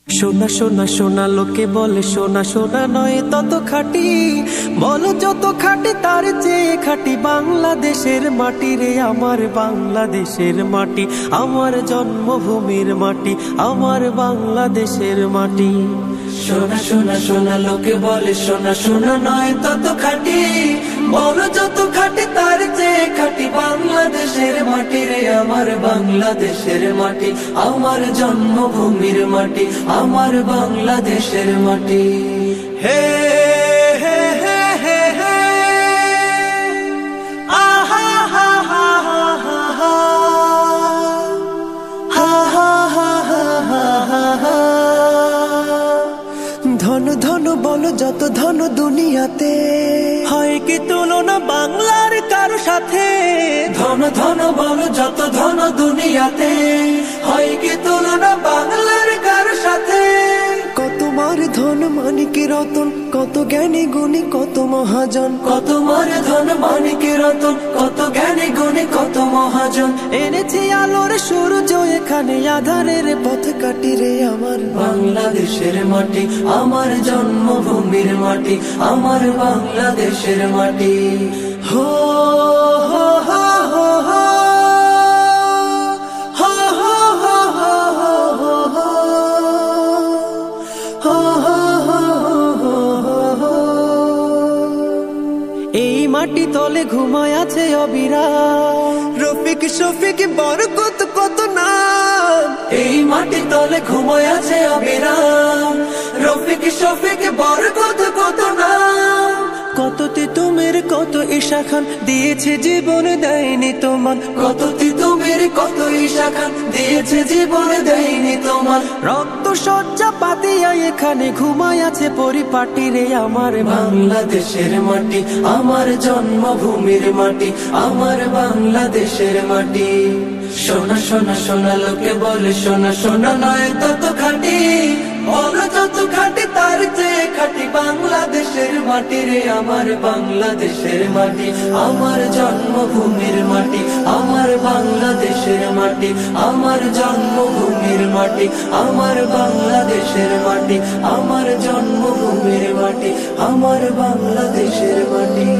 সোনা সোনা সোনা লোকে বলে সোনা সোনা নয় তত খাঁটি, বলো যত খাঁটি তার চেয়ে খাঁটি বাংলাদেশের মাটি রে, আমার বাংলাদেশের মাটি, আমার জন্মভূমির মাটি, আমার বাংলাদেশের মাটি। সোনা সোনা সোনা লোকে বলে সোনা সোনা নয় তত খাঁটি, বলো যত খাঁটি তার চেয়ে খাঁটি বাংলাদেশের মাটি রে, আমার বাংলাদেশের মাটি, আমার জন্মভূমির মাটি, আমার বাংলাদেশের মাটি। হে হে হে হে হে আহা হা হা হা হা হা হা হা হা হা হা। ধন ধন বলো যত ধন দুনিয়াতে, হয় কি তুলনা বাংলার কারো সাথে? ধন ধন বলো যত ধন দুনিয়াতে, হয় কি তুলনা বাংলার কারো সাথে? কত মার ধন মানিক রতন, কত জ্ঞানী গুণী কত মহাজন, কত মার ধন মানিক রতন, কত জ্ঞানী গুণী কত মহাজন। এনেছি আলোর সূর্য এখানে, আধারের পথ কাটি রে, আমার বাংলাদেশের মাটি, আমার জন্মভূমির মাটি, আমার বাংলাদেশের মাটি। হো হো হো হো হো এই মাটি তলে ঘুমায় আছে অবিরাম, রফিক শফিক বরকত কত নাম। এই মাটি তলে ঘুমায় আছে অবিরাম, রফিক শফিক বরকত কত নাম। কত তিতুমের কত ঈশা খান, দিয়েছে জীবন দেয়নি তোমার। কত তিতুমের কত ঈশা খান, দিয়েছে জীবন দেয়নি তোমার। রক্ত শয্যা পাতিয়া এখানে ঘুমায় আছে পরিপাটি রে, আমার বাংলাদেশের মাটি, আমার জন্মভূমির মাটি, আমার বাংলাদেশের মাটি। সোনা সোনা সোনা লোকে বলে সোনা সোনা নয় তত খাঁটি, বলো যত খাঁটি তার চেয়ে খাঁটি বাংলাদেশের মাটি রে, আমার বাংলাদেশের মাটি, আমার জন্মভূমির মাটি, আমার বাংলাদেশের মাটি, আমার জন্মভূমির মাটি, আমার বাংলাদেশের মাটি, আমার জন্মভূমির মাটি, আমার বাংলাদেশের মাটি।